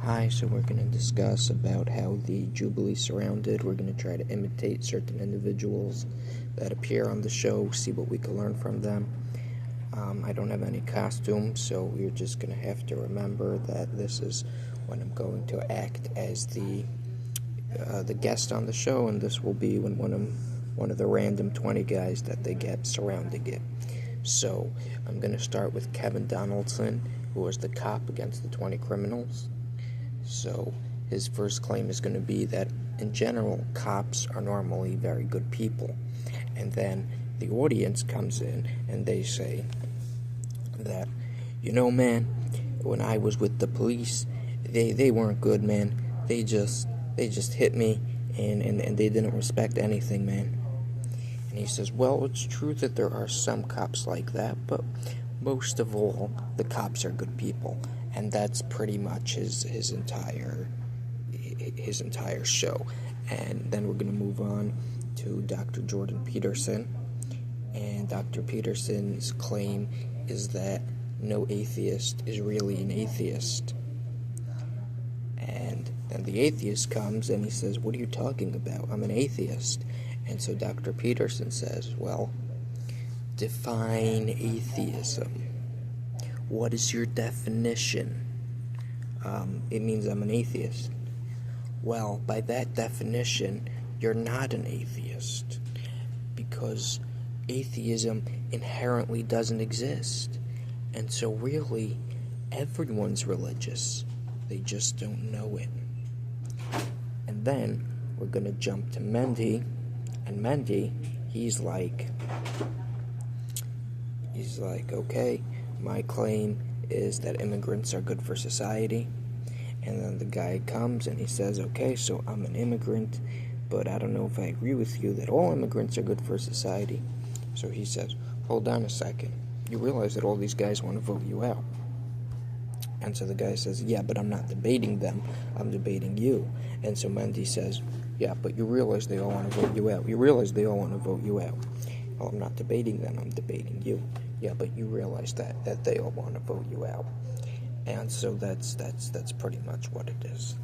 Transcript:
Hi, so we're going to discuss about how the Jubilee surrounded. We're going to try to imitate certain individuals that appear on the show, see what we can learn from them. I don't have any costumes, so we're just going to have to remember that this is when I'm going to act as the guest on the show, and this will be when one of the random 20 guys that they get surrounding it. So I'm going to start with Kevin Donaldson, who was the cop against the 20 criminals. So his first claim is going to be that in general, cops are normally very good people. And then the audience comes in and they say that, man, when I was with the police, they weren't good, man. They just hit me and they didn't respect anything, man. And he says, well, it's true that there are some cops like that, but most of all, the cops are good people. And that's pretty much his entire show. And then we're going to move on to Dr. Jordan Peterson. And Dr. Peterson's claim is that no atheist is really an atheist. And then the atheist comes and he says, what are you talking about? I'm an atheist. And so Dr. Peterson says, well, define atheism. What is your definition? It means I'm an atheist. Well, by that definition, you're not an atheist, because atheism inherently doesn't exist. And so really, everyone's religious. They just don't know it. And then we're going to jump to Mendy. And Mendy, he's like, okay, my claim is that immigrants are good for society. And then the guy comes and he says, okay, so I'm an immigrant, but I don't know if I agree with you that all immigrants are good for society. So he says, hold on a second. You realize that all these guys want to vote you out. And so the guy says, yeah, but I'm not debating them. I'm debating you. And so Mendy says, yeah, but you realize they all want to vote you out. You realize they all want to vote you out. Well, I'm not debating them. I'm debating you. Yeah, but you realize that they all want to vote you out. And so that's pretty much what it is.